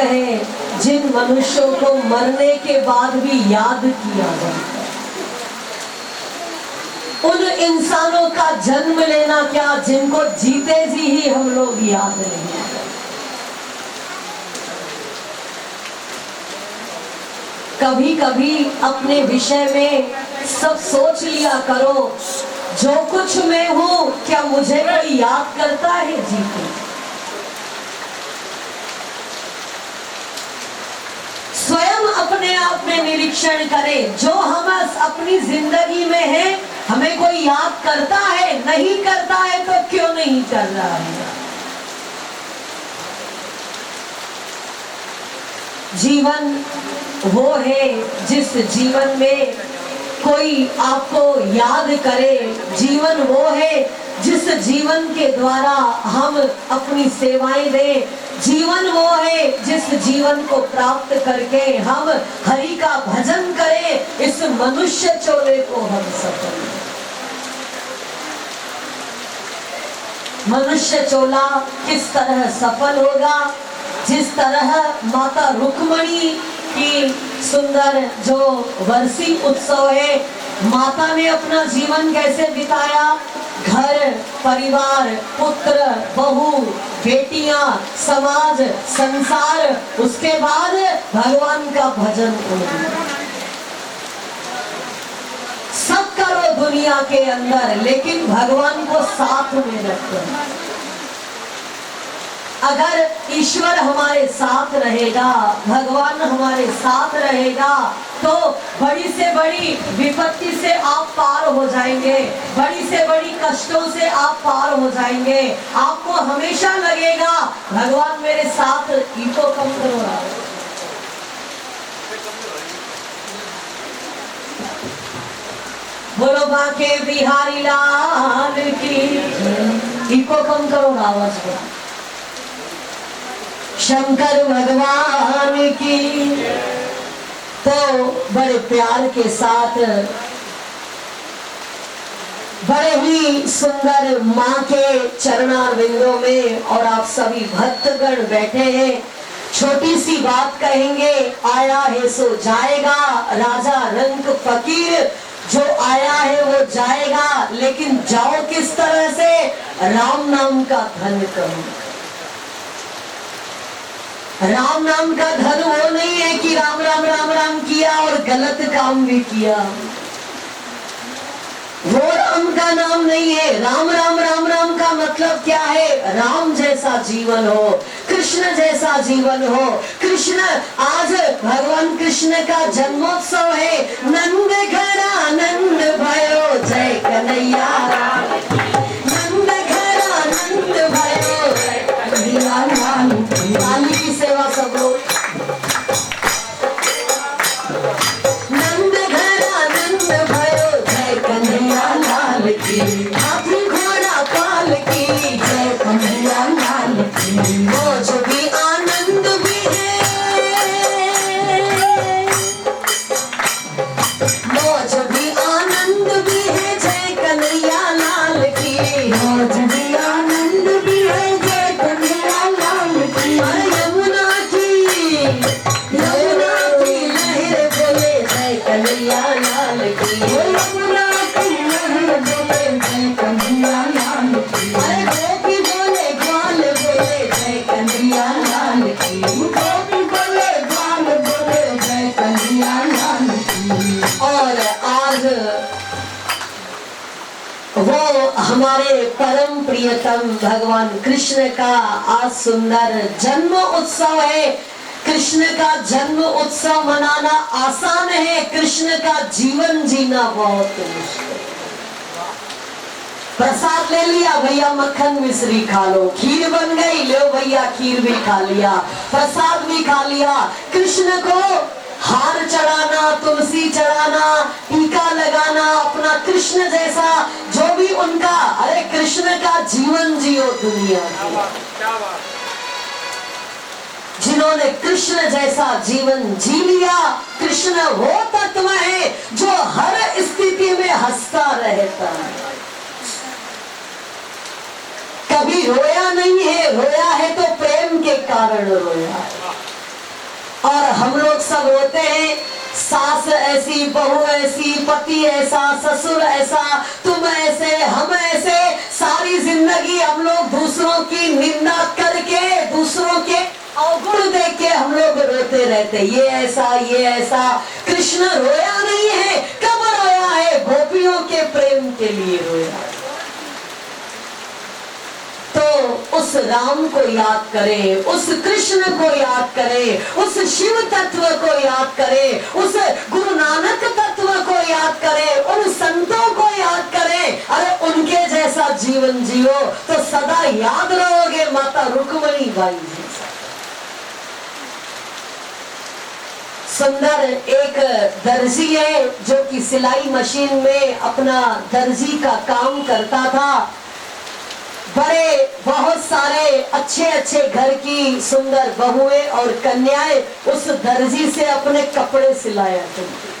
है जिन मनुष्यों को मरने के बाद भी याद किया जाता है, उन इंसानों का जन्म लेना क्या जिनको जीते जी ही हम लोग याद नहीं करते। कभी कभी अपने विषय में सब सोच लिया करो, जो कुछ मैं हूं क्या मुझे कोई याद करता है जीते। स्वयं अपने आप में निरीक्षण करें, जो हम अपनी जिंदगी में है हमें कोई याद करता है, नहीं करता है तो क्यों नहीं कर रहा है। जीवन वो है जिस जीवन में कोई आपको याद करे, जीवन वो है जिस जीवन के द्वारा हम अपनी सेवाएं दें, जीवन वो है जिस जीवन को प्राप्त करके हम हरि का भजन करें। इस मनुष्य चोले को हम सफल, मनुष्य चोला किस तरह सफल होगा, जिस तरह माता रुक्मणी की सुंदर जो वर्षी उत्सव है, माता ने अपना जीवन कैसे बिताया, घर परिवार पुत्र बहू बेटियां समाज संसार, उसके बाद भगवान का भजन करो, सब करो दुनिया के अंदर, लेकिन भगवान को साथ में रखो। अगर ईश्वर हमारे साथ रहेगा, भगवान हमारे साथ रहेगा, तो बड़ी से बड़ी विपत्ति से आप पार हो जाएंगे, बड़ी से बड़ी कष्टों से आप पार हो जाएंगे। आपको हमेशा लगेगा भगवान मेरे साथ। इको कम करो, बोलो बाके बिहारी लाल की। इको कम करो आवाज को। शंकर भगवान की। तो बड़े प्यार के साथ बड़े ही सुंदर माँ के चरणारविंदों में और आप सभी भक्तगण बैठे हैं, छोटी सी बात कहेंगे। आया है सो जाएगा, राजा रंग फकीर, जो आया है वो जाएगा, लेकिन जाओ किस तरह से, राम नाम का धन करो। राम नाम का धन वो नहीं है कि राम राम राम राम किया और गलत काम भी किया, वो राम का नाम नहीं है। राम राम राम राम का मतलब क्या है, राम जैसा जीवन हो, कृष्ण जैसा जीवन हो। कृष्ण, आज भगवान कृष्ण का जन्मोत्सव है। नंद घर आनंद भयो, जय कन्हैया, नंद घर आनंद भयो, लाली की सेवा सब लोग। नंद घर आनंद भयो, जय कन्हैया लाल की, हाथी घोड़ा पाल की, जय कन्हैया लाल की। मौज भी आनंद भी है, मौज भी आनंद भी है, जय कन्हैया लाल की, मौज भी आनंद भी है, जय कन्हैया लाल की। यमुना की, यमुना की लहर बोले, जय कन्हैया लाल की, यमुना की लहर बोले, जय कन्हैया लाल की। गोपी बोले ग्वाल बोले, जय कन्हैया लाल की, गोपी बोले ग्वाल बोले, जय कन्हैया लाल की। और आज वो हमारे परम प्रियतम भगवान कृष्ण का आज सुंदर जन्म उत्सव है। कृष्ण का जन्म उत्सव मनाना आसान है, कृष्ण का जीवन जीना बहुत मुश्किल। प्रसाद ले लिया भैया, मक्खन मिश्री खा लो, खीर बन गई, लो भैया खीर भी खा लिया, प्रसाद भी खा लिया। कृष्ण को हार चढ़ाना, तुलसी चढ़ाना, टीका लगाना, अपना कृष्ण जैसा जो भी उनका, अरे कृष्ण का जीवन जियो दुनिया की। जिन्होंने कृष्ण जैसा जीवन जी लिया, कृष्ण वो तत्व है जो हर स्थिति में हंसता रहता है, कभी रोया नहीं है, रोया है तो प्रेम के कारण रोया है। हम लोग सब रोते हैं, सास ऐसी, बहू ऐसी, पति ऐसा, ससुर ऐसा, तुम ऐसे, हम ऐसे। सारी जिंदगी हम लोग दूसरों की निंदा करके, दूसरों के अवगुण देख के हम लोग रोते रहते, ये ऐसा, ये ऐसा। कृष्ण रोया नहीं है, कब रोया है? गोपियों के प्रेम के लिए रोया है। तो उस राम को याद करें, उस कृष्ण को याद करें, उस शिव तत्व को याद करें, उस गुरु नानक तत्व को याद करें, उन संतों को याद करें। अरे उनके जैसा जीवन जियो तो सदा याद रहोगे माता रुक्मणी बाई जी। सुंदर एक दर्जी है जो कि सिलाई मशीन में अपना दर्जी का काम करता था। बड़े बहुत सारे अच्छे अच्छे घर की सुंदर बहुएं और कन्याएं उस दर्जी से अपने कपड़े सिलाया करती।